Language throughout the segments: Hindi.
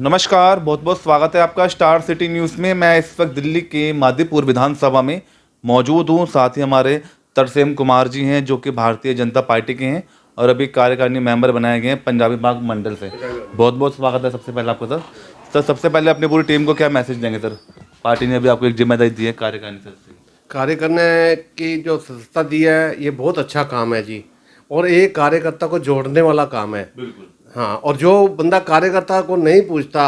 नमस्कार, बहुत बहुत स्वागत है आपका स्टार सिटी न्यूज़ में। मैं इस वक्त दिल्ली के मादीपुर विधानसभा में मौजूद हूं। साथ ही हमारे तरसेम कुमार जी हैं जो कि भारतीय जनता पार्टी के हैं और अभी कार्यकारिणी मेंबर बनाए गए हैं पंजाबी बाग मंडल से। बहुत बहुत स्वागत है सबसे पहले आपको सर। सबसे पहले अपनी पूरी टीम को क्या मैसेज देंगे सर? पार्टी ने अभी आपको एक जिम्मेदारी दी है कार्यकारिणी से। कार्य करने की जो संस्था दी है ये बहुत अच्छा काम है जी, और एक कार्यकर्ता को जोड़ने वाला काम है। बिल्कुल। हाँ, और जो बंदा कार्यकर्ता को नहीं पूछता,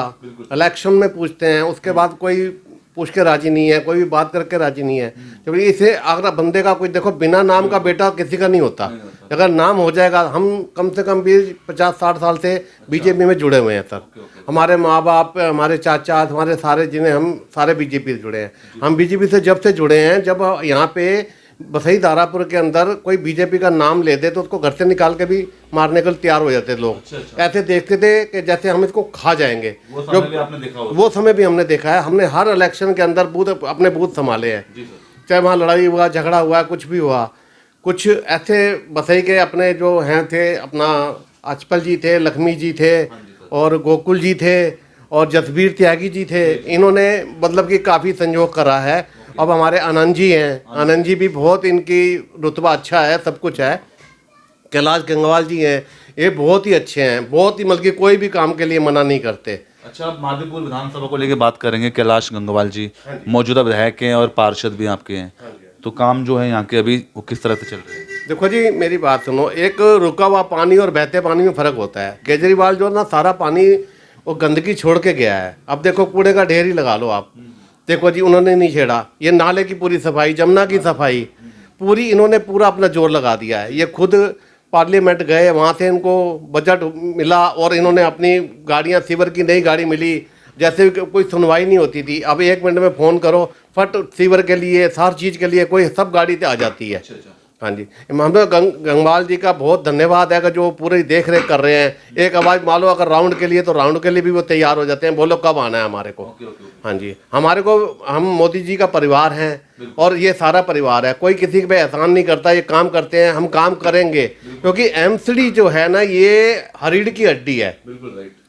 इलेक्शन में पूछते हैं, उसके बाद कोई पूछ के राजी नहीं है, कोई भी बात करके राजी नहीं है। जब इसे अगर बंदे का कोई देखो, बिना नाम का बेटा किसी का नहीं होता। अगर नाम हो जाएगा, हम कम से कम भी 50-60 साल से बीजेपी में जुड़े हुए हैं सर। हमारे माँ बाप, हमारे चाचा, हमारे सारे जिन्हें हम सारे बीजेपी से जुड़े हैं। हम बीजेपी से जब से जुड़े हैं, जब यहाँ पे बसई दारापुर के अंदर कोई बीजेपी का नाम ले दे तो उसको घर से निकाल के भी मारने के लिए तैयार हो जाते लोग। ऐसे देखते थे कि जैसे हम इसको खा जाएंगे। जो वो समय भी हमने देखा है। हमने हर इलेक्शन के अंदर बूथ, अपने बूथ संभाले हैं, चाहे वहाँ लड़ाई हुआ, झगड़ा हुआ, कुछ भी हुआ। कुछ ऐसे बसई के अपने जो हैं थे, अपना अचपल जी थे, लक्ष्मी जी थे, और गोकुल जी थे, और जसबीर त्यागी जी थे। इन्होंने मतलब कि काफ़ी संयोग करा है। अब हमारे आनंद जी हैं, आनंद जी भी बहुत, इनकी रुतबा अच्छा है, सब कुछ है। कैलाश गंगवाल जी हैं, ये बहुत ही अच्छे हैं, बहुत ही मतलब कि कोई भी काम के लिए मना नहीं करते। अच्छा, आप मादीपुर विधानसभा को लेकर बात करेंगे। कैलाश गंगवाल जी मौजूदा विधायक हैं और पार्षद भी आपके हैं, तो काम जो है यहाँ के अभी वो किस तरह से चल रहे हैं? देखो जी, मेरी बात सुनो। एक रुका हुआ पानी और बहते पानी में फ़र्क होता है। केजरीवाल जो ना सारा पानी वो गंदगी छोड़ के गया है। अब देखो, कूड़े का ढेर ही लगा लो आप। देखो जी, उन्होंने नहीं छेड़ा। ये नाले की पूरी सफाई, जमुना की सफाई पूरी, इन्होंने पूरा अपना जोर लगा दिया है। ये खुद पार्लियामेंट गए, वहाँ से इनको बजट मिला और इन्होंने अपनी गाड़ियाँ, सीवर की नई गाड़ी मिली। जैसे कोई सुनवाई नहीं होती थी, अब 1 मिनट में फ़ोन करो, फट सीवर के लिए, हर चीज़ के लिए कोई सब गाड़ी से आ जाती है। हाँ जी, हम तो गंगवाल जी का बहुत धन्यवाद है कि जो पूरी देख रेख कर रहे हैं। एक आवाज़ मान लो अगर राउंड के लिए, तो राउंड के लिए भी वो तैयार हो जाते हैं। बोलो कब आना है हमारे को। हाँ जी, हमारे को, हम मोदी जी का परिवार हैं और ये सारा परिवार है। कोई किसी पे एहसान नहीं करता। ये काम करते हैं, हम काम करेंगे, क्योंकि एमसीडी जो है ना, ये रीढ़ की हड्डी है।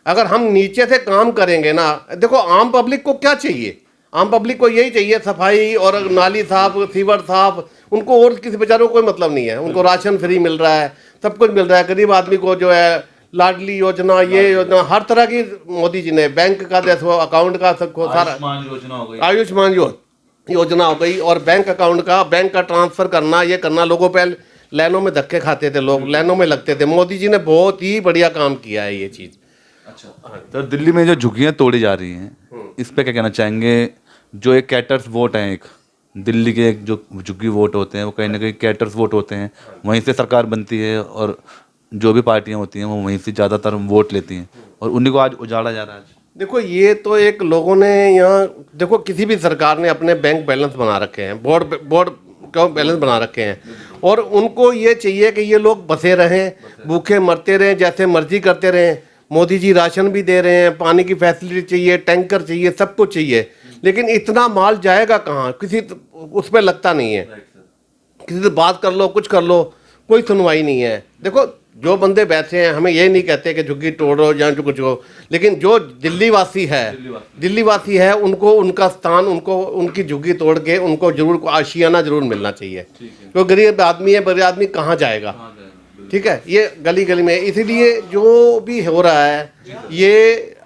अगर हम नीचे से काम करेंगे ना, देखो आम पब्लिक को क्या चाहिए? आम पब्लिक को यही चाहिए, सफाई और नाली साफ, सीवर साफ। उनको और किसी बेचारों को कोई मतलब नहीं है। उनको राशन फ्री मिल रहा है, सब कुछ मिल रहा है। गरीब आदमी को जो है लाडली योजना, ये योजना, हर तरह की मोदी जी ने, बैंक का जैसे अकाउंट का सबको सारा, आयुष्मान योजना हो गई, और बैंक अकाउंट का, बैंक का ट्रांसफर करना, ये करना। लोगों पे लाइनों में धक्के खाते थे लोग, लाइनों में लगते थे। मोदी जी ने बहुत ही बढ़िया काम किया है ये चीज़। अच्छा, तो दिल्ली में जो झुग्गियाँ तोड़ी जा रही हैं, इस पे क्या कहना चाहेंगे? जो एक कैटर्स वोट है, एक दिल्ली के एक जो झुग्गी वोट होते हैं, वो कहीं ना कहीं कैटर्स वोट होते हैं। वहीं से सरकार बनती है और जो भी पार्टियां होती हैं वो वहीं से ज़्यादातर वोट लेती हैं, और उन्हीं को आज उजाड़ा जा रहा है। देखो, ये तो एक लोगों ने यहाँ, देखो किसी भी सरकार ने अपने बैंक बैलेंस बना रखे हैं, बोर्ड का बैलेंस बना रखे हैं, और उनको ये चाहिए कि ये लोग बसे रहें, भूखे मरते रहें, जैसे मर्जी करते रहें। मोदी जी राशन भी दे रहे हैं, पानी की फैसिलिटी चाहिए, टैंकर चाहिए, सब कुछ चाहिए, लेकिन इतना माल जाएगा कहाँ? किसी उस पर लगता नहीं है। किसी से बात कर लो, कुछ कर लो, कोई सुनवाई नहीं है। देखो, जो बंदे बैठे हैं, हमें ये नहीं कहते कि झुग्गी तोड़ो या जो कुछ हो, लेकिन जो दिल्ली वासी है, उनको उनका स्थान, उनको उनकी झुग्गी तोड़ के उनको जरूर आशियाना जरूर मिलना चाहिए। जो गरीब आदमी है, बड़े आदमी कहाँ जाएगा? ठीक है, ये गली गली में। इसीलिए जो भी हो रहा है, ये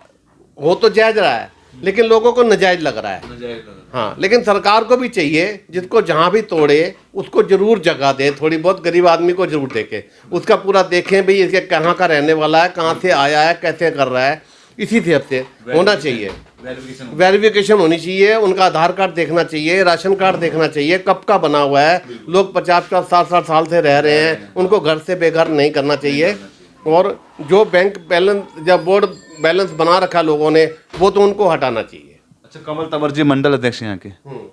हो तो जायज रहा है, लेकिन लोगों को नाजायज लग रहा है। हाँ, लेकिन सरकार को भी चाहिए, जिसको जहाँ भी तोड़े उसको जरूर जगह दे, थोड़ी बहुत गरीब आदमी को जरूर देखे, उसका पूरा देखें भाई इसके कहाँ का रहने वाला है, कहाँ से आया है, कैसे कर रहा है। इसी हिसाब से होना चाहिए, वेरिफिकेशन होनी चाहिए, उनका आधार कार्ड देखना चाहिए, राशन कार्ड देखना चाहिए, कब का बना हुआ है। लोग 50-60 साल से रह रहे हैं, उनको घर से बेघर नहीं करना चाहिए। और जो बैंक बैलेंस, जब बोर्ड बैलेंस बना रखा लोगों ने, वो तो उनको हटाना चाहिए। अच्छा, कमल तंवर जी मंडल अध्यक्ष यहाँ के,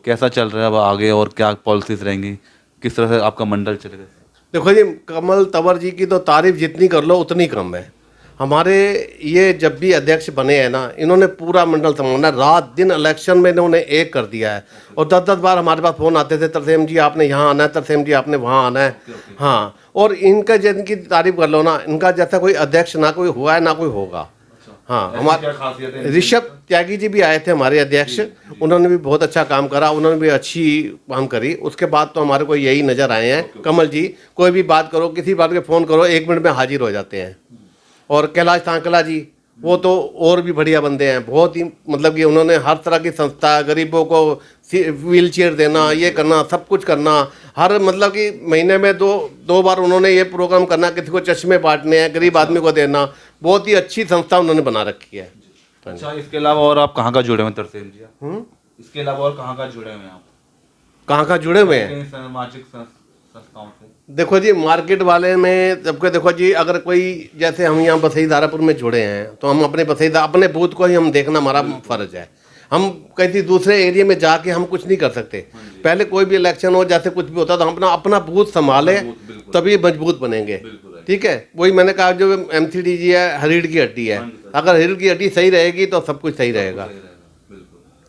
कैसा चल रहा है अब आगे, और क्या पॉलिसीज रहेंगी, किस तरह से आपका मंडल चलेगा? देखो जी, कमल तंवर जी की तो तारीफ जितनी कर लो उतनी कम है। हमारे ये जब भी अध्यक्ष बने हैं ना, इन्होंने पूरा मंडल संभाला, रात दिन इलेक्शन में इन्होंने एक कर दिया है। और 10-10 बार हमारे पास फ़ोन आते थे, तरसेम जी आपने यहाँ आना है, तरसेम जी आपने वहाँ आना है। हाँ, और इनका जिनकी तारीफ कर लो ना, इनका जैसा कोई अध्यक्ष ना कोई हुआ है ना कोई होगा। हाँ ऐसी हमारे क्या खासियत है? ऋषभ त्यागी जी भी आए थे हमारे अध्यक्ष, उन्होंने भी बहुत अच्छा काम करा, उन्होंने भी अच्छी काम करी। उसके बाद तो हमारे को यही नज़र आए हैं कमल जी, कोई भी बात करो, किसी बात के फ़ोन करो, 1 मिनट में हाजिर हो जाते हैं। और कैलाश तांकला जी, वो तो और भी बढ़िया बंदे हैं, बहुत ही मतलब कि उन्होंने हर तरह की संस्था, गरीबों को व्हील चेयर देना, ये करना, सब कुछ करना, हर मतलब कि महीने में दो बार उन्होंने ये प्रोग्राम करना, किसी को चश्मे बांटने हैं, गरीब आदमी को देना, बहुत ही अच्छी संस्था उन्होंने बना रखी है। अच्छा, इसके अलावा और आप कहाँ का जुड़े हुए हैं तरसेम जी? इसके अलावा और कहाँ का जुड़े हुए हैं आप? कहाँ कहाँ जुड़े हुए हैं? कहीं सामाजिक संस्थाओं से? देखो जी, मार्केट वाले में सबके देखो जी, अगर कोई जैसे हम यहाँ बसई दारापुर में जुड़े हैं तो हम अपने बूथ को ही हम देखना हमारा फर्ज है। हम किसी दूसरे एरिया में जाके हम कुछ नहीं कर सकते। पहले कोई भी इलेक्शन हो, जैसे कुछ भी होता तो हम अपना बूथ संभाले, तभी मजबूत बनेंगे। ठीक है, वही मैंने कहा, जो MCDG है रीढ़ की हड्डी है, अगर रीढ़ की हड्डी सही रहेगी तो सब कुछ सही रहेगा।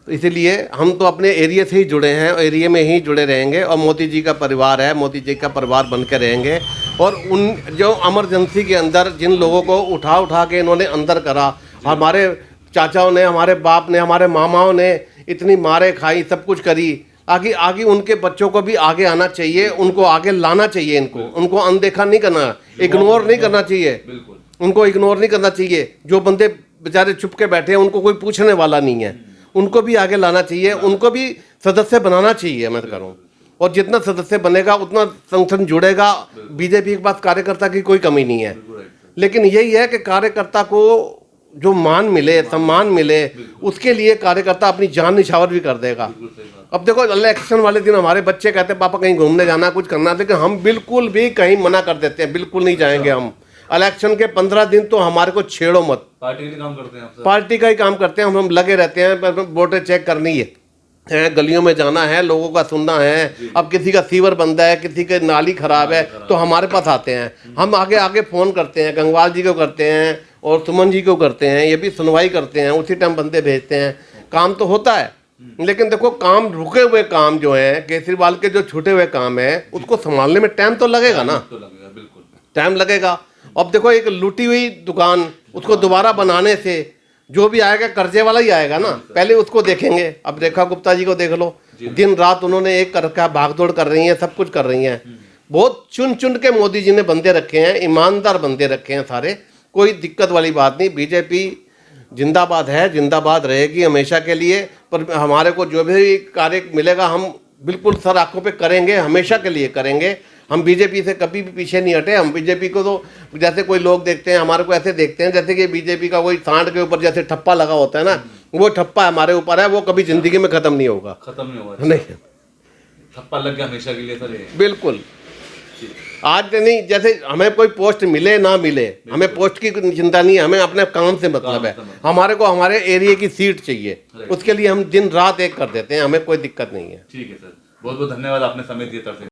तो इसीलिए हम तो अपने एरिया से ही जुड़े हैं और एरिया में ही जुड़े रहेंगे, और मोदी जी का परिवार है, मोदी जी का परिवार बन के रहेंगे। और उन जो इमरजेंसी के अंदर जिन लोगों को उठा के इन्होंने अंदर करा, हमारे चाचाओं ने, हमारे बाप ने, हमारे मामाओं ने इतनी मारे खाई, सब कुछ करी, आगे उनके बच्चों को भी आगे आना चाहिए, उनको आगे लाना चाहिए, उनको अनदेखा नहीं करना, इग्नोर नहीं करना चाहिए, उनको इग्नोर नहीं करना चाहिए। जो बंदे बेचारे छुप के बैठे हैं, उनको कोई पूछने वाला नहीं है, उनको भी आगे लाना चाहिए, उनको भी सदस्य बनाना चाहिए। मैं तो कह रहा हूँ, और जितना सदस्य बनेगा उतना संगठन जुड़ेगा। बीजेपी के पास कार्यकर्ता की कोई कमी नहीं है, लेकिन यही है कि कार्यकर्ता को जो मान मिले, सम्मान मिले, उसके लिए कार्यकर्ता अपनी जान निछावर भी कर देगा। अब देखो, इलेक्शन वाले दिन हमारे बच्चे कहते हैं पापा कहीं घूमने जाना, कुछ करना, लेकिन हम बिल्कुल भी कहीं मना कर देते हैं, बिल्कुल नहीं जाएंगे हम। इलेक्शन के 15 दिन तो हमारे को छेड़ो मत। पार्टी का काम करते हैं आप? पार्टी का ही काम करते हैं हम लगे रहते हैं, वोटें चेक करनी है, गलियों में जाना है, लोगों का सुनना है। अब किसी का सीवर बंदा है, किसी के नाली खराब है, तो हमारे पास आते हैं, हम आगे फ़ोन करते हैं, गंगवाल जी को करते हैं और सुमन जी को करते हैं, ये भी सुनवाई करते हैं, उसी टाइम बंदे भेजते हैं, काम तो होता है। लेकिन देखो, काम रुके हुए काम जो है, केजरीवाल के जो छूटे हुए काम है, उसको संभालने में टाइम तो लगेगा ना, टाइम लगेगा। अब देखो, एक लूटी हुई दुकान, उसको दोबारा बनाने से जो भी आएगा कर्जे वाला ही आएगा ना, पहले उसको देखेंगे। अब रेखा गुप्ता जी को देख लो, दिन रात उन्होंने एक कर रखा, भागदौड़ कर रही हैं, सब कुछ कर रही हैं। बहुत चुन के मोदी जी ने बंदे रखे हैं, ईमानदार बंदे रखे हैं सारे, कोई दिक्कत वाली बात नहीं। बीजेपी जिंदाबाद है, जिंदाबाद रहेगी हमेशा के लिए। पर हमारे को जो भी कार्य मिलेगा हम बिल्कुल सर आंखों पे करेंगे, हमेशा के लिए करेंगे। हम बीजेपी से कभी भी पीछे नहीं हटे। हम बीजेपी को तो जैसे कोई लोग देखते हैं, हमारे को ऐसे देखते हैं जैसे कि बीजेपी का कोई सांड के ऊपर जैसे ठप्पा लगा होता है ना, वो ठप्पा हमारे ऊपर है, वो कभी जिंदगी में खत्म नहीं होगा। खत्म नहीं होगा? नहीं, ठप्पा लग गया हमेशा के लिए सर ये? बिल्कुल। आज नहीं, जैसे हमें कोई पोस्ट मिले ना मिले, हमें पोस्ट की चिंता नहीं है, हमें अपने काम से मतलब है। हमारे को हमारे एरिया की सीट चाहिए, उसके लिए हम दिन रात एक कर देते हैं, हमें कोई दिक्कत नहीं है। ठीक है सर, बहुत बहुत धन्यवाद, आपने समय दिया तरसेम।